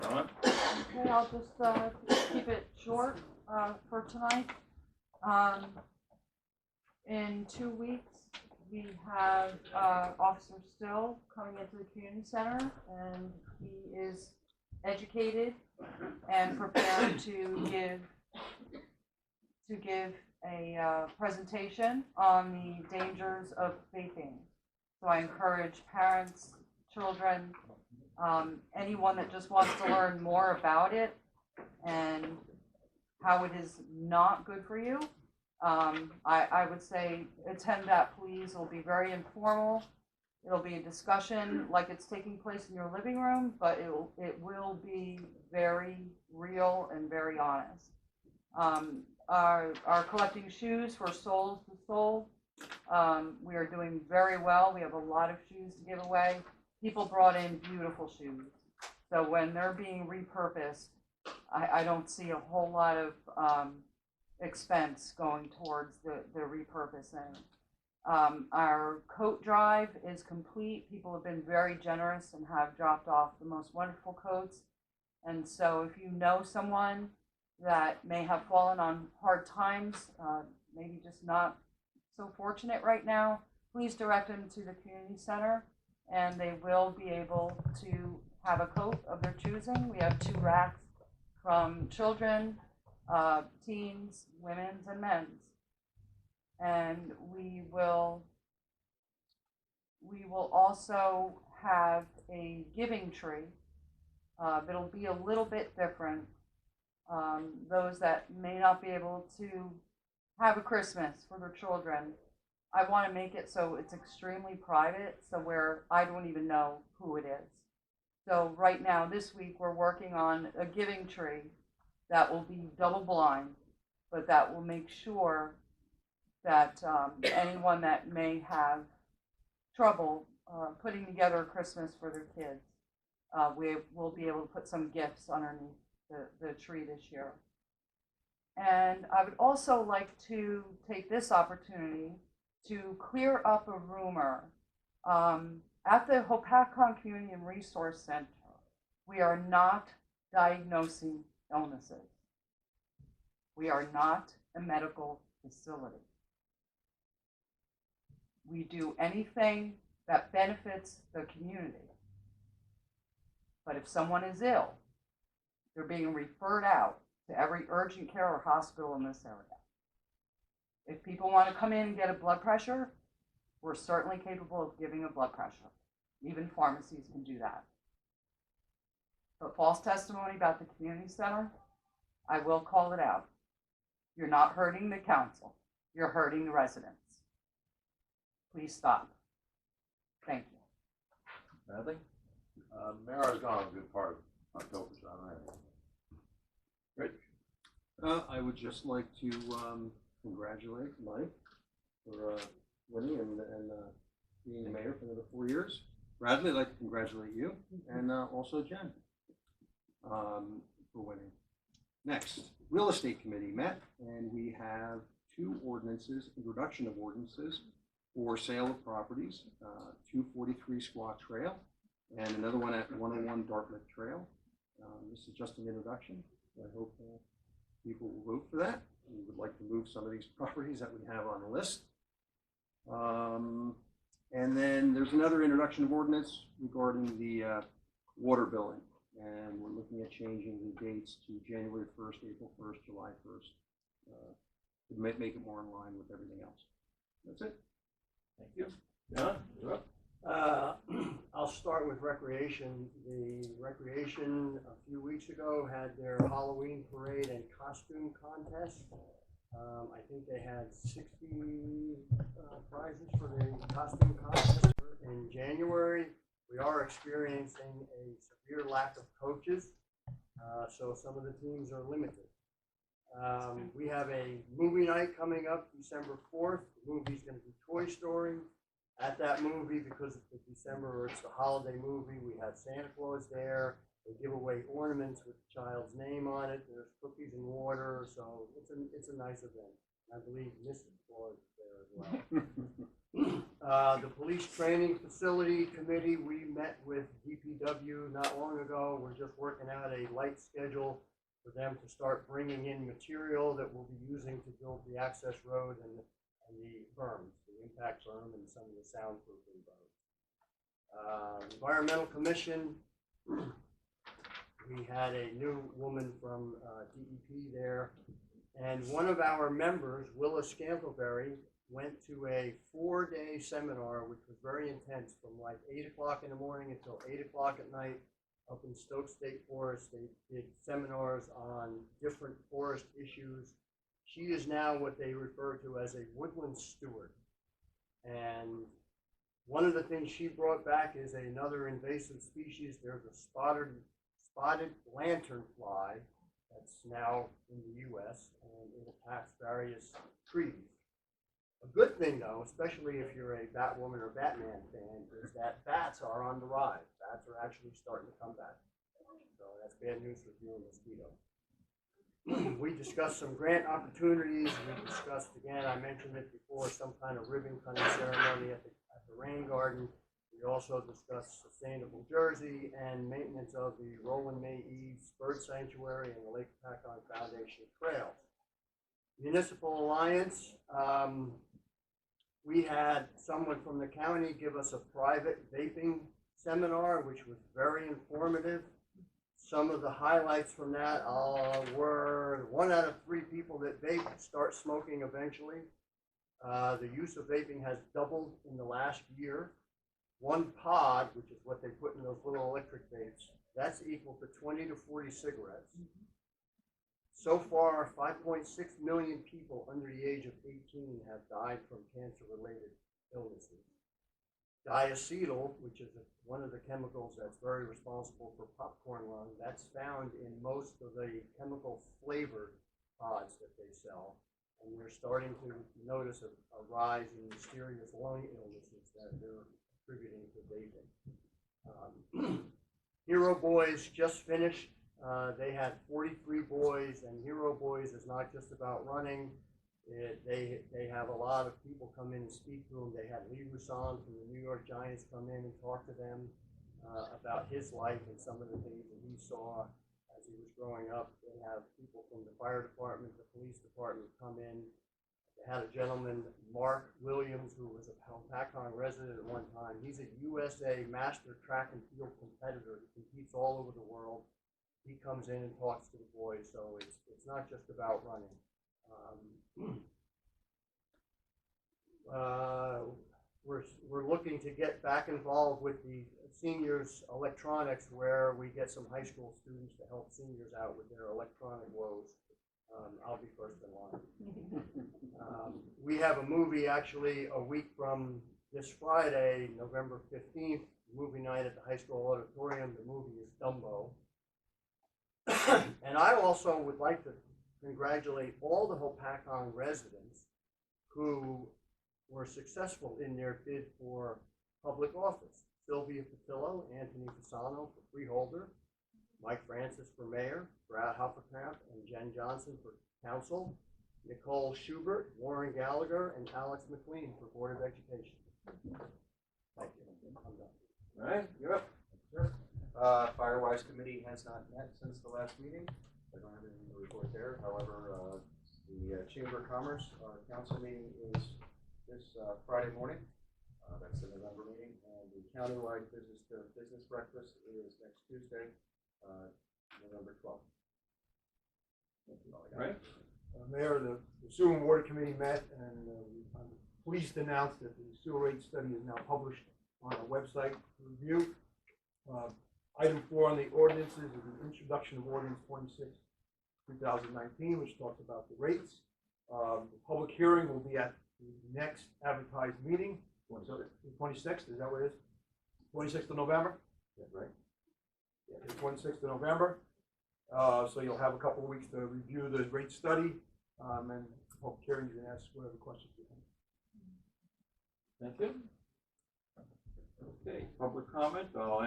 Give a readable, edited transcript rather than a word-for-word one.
John? Okay, I'll just keep it short for tonight. In 2 weeks, we have Officer Still coming into the community center, and he is educated and prepared to give a presentation on the dangers of vaping. So I encourage parents, children, anyone that just wants to learn more about it and how it is not good for you. I would say attend that, please. It'll be very informal. It'll be a discussion like it's taking place in your living room, but it will be very real and very honest. Our collecting shoes for Souls to Soul. We are doing very well. We have a lot of shoes to give away. People brought in beautiful shoes. So when they're being repurposed, I don't see a whole lot of expense going towards the repurposing. Our coat drive is complete. People have been very generous and have dropped off the most wonderful coats. And so if you know someone that may have fallen on hard times, maybe just not so fortunate right now, please direct them to the community center and they will be able to have a coat of their choosing. We have 2 racks from children, teens, women's, and men's. And we will also have a giving tree. It'll be a little bit different. Those that may not be able to have a Christmas for their children, I want to make it so it's extremely private, so where I don't even know who it is. So right now, this week, we're working on a giving tree that will be double blind, but that will make sure that anyone that may have trouble putting together a Christmas for their kids, we will be able to put some gifts underneath the tree this year. And I would also like to take this opportunity to clear up a rumor. At the Hopatcong Community and Resource Center, we are not diagnosing illnesses. We are not a medical facility. We do anything that benefits the community. But if someone is ill, they're being referred out to every urgent care or hospital in this area. If people want to come in and get a blood pressure, we're certainly capable of giving a blood pressure. Even pharmacies can do that. But false testimony about the community center, I will call it out. You're not hurting the council. You're hurting the residents. Please stop. Thank you. Nothing? Mayor is gone a good part of October, so I don't have anything. Rich? I would just like to congratulate Mike for winning and being the mayor for another 4 years. Bradley, I'd like to congratulate you, and also Jen for winning. Next, Real Estate Committee met, and we have 2 ordinances, introduction of ordinances for sale of properties, 243 Squaw Trail, and another one at 101 Dartmouth Trail. This is just an introduction. I hope people will vote for that. We would like to move some of these properties that we have on the list. And then there's another introduction of ordinance regarding the water billing. And we're looking at changing the dates to January 1st, April 1st, July 1st. To make it more in line with everything else. That's it. Thank you. John, you're up. I'll start with recreation. The recreation a few weeks ago had their Halloween parade and costume contest. I think they had 60 prizes for the costume contest. In January, we are experiencing a severe lack of coaches, so some of the teams are limited. We have a movie night coming up December 4th. The movie's going to be Toy Story. At that movie, because it's December, it's the holiday movie, we have Santa Claus there. They give away ornaments with the child's name on it. There's cookies and water, so it's a nice event. I believe Mrs. Claus is there as well. The police training facility committee, we met with DPW not long ago. We're just working out a light schedule for them to start bringing in material that we'll be using to build the access road and the berms, the impact berm and some of the soundproofing berms. Environmental Commission, we had a new woman from DEP there, and one of our members, Willa Scantleberry, went to a 4-day seminar, which was very intense, from like 8 o'clock in the morning until 8 o'clock at night up in Stoke State Forest. They did seminars on different forest issues. She is now what they refer to as a woodland steward. And one of the things she brought back is another invasive species. There's a spotted lanternfly that's now in the U.S. and it attacks various trees. A good thing, though, especially if you're a Batwoman or Batman fan, is that bats are on the rise. Bats are actually starting to come back. So that's bad news for you and mosquito. We discussed some grant opportunities. We discussed, again, I mentioned it before, some kind of ribbon cutting ceremony at the rain garden. We also discussed sustainable Jersey and maintenance of the Roland May Eves Bird Sanctuary and the Lake Hopatcong Foundation Trails. Municipal Alliance, we had someone from the county give us a private vaping seminar, which was very informative. Some of the highlights from that were 1 out of 3 people that vape start smoking eventually. The use of vaping has doubled in the last year. 1 pod, which is what they put in those little electric vapes, that's equal to 20 to 40 cigarettes. So far, 5.6 million people under the age of 18 have died from cancer-related illnesses. Diacetyl, which is one of the chemicals that's very responsible for popcorn lung, that's found in most of the chemical-flavored pods that they sell. And we're starting to notice a rise in mysterious lung illnesses that they're attributing to vaping. Hero Boys just finished. They had 43 boys, and Hero Boys is not just about running. They have a lot of people come in and speak to them. They had Lee Roussan from the New York Giants come in and talk to them about his life and some of the things that he saw as he was growing up. They have people from the fire department, the police department come in. They had a gentleman, Mark Williams, who was a Hopatcong resident at one time. He's a USA master track and field competitor. He competes all over the world. He comes in and talks to the boys, so it's not just about running. We're looking to get back involved with the seniors electronics, where we get some high school students to help seniors out with their electronic woes. I'll be first in line. We have a movie actually a week from this Friday, November 15th, movie night at the high school auditorium. The movie is Dumbo. And I also would like to congratulate all the Hopatcong residents who were successful in their bid for public office. Sylvia Patillo, Anthony Fasano for freeholder, Mike Francis for mayor, Brad Hopatcong and Jen Johnson for council, Nicole Schubert, Warren Gallagher, and Alex McLean for Board of Education. Thank you. I'm done. All right, you're up. Sure. Firewise Committee has not met since the last meeting. I don't have anything to report there. However, the Chamber of Commerce Council meeting is this Friday morning. That's the November meeting. And the countywide business breakfast is next Tuesday, November 12th. Right. Mayor, the Sewer and Water Committee met, and I'm pleased to announce that the sewer rate study is now published on our website for review. Item 4 on the ordinances is an introduction of ordinance 26, 2019, which talks about the rates. The public hearing will be at the next advertised meeting, the 26th, is that what it is? 26th of November? Yeah, right. Yeah, the 26th of November. So you'll have a couple of weeks to review the rate study, and public hearing, you can ask whatever questions you have. Thank you. Okay, public comment. I'll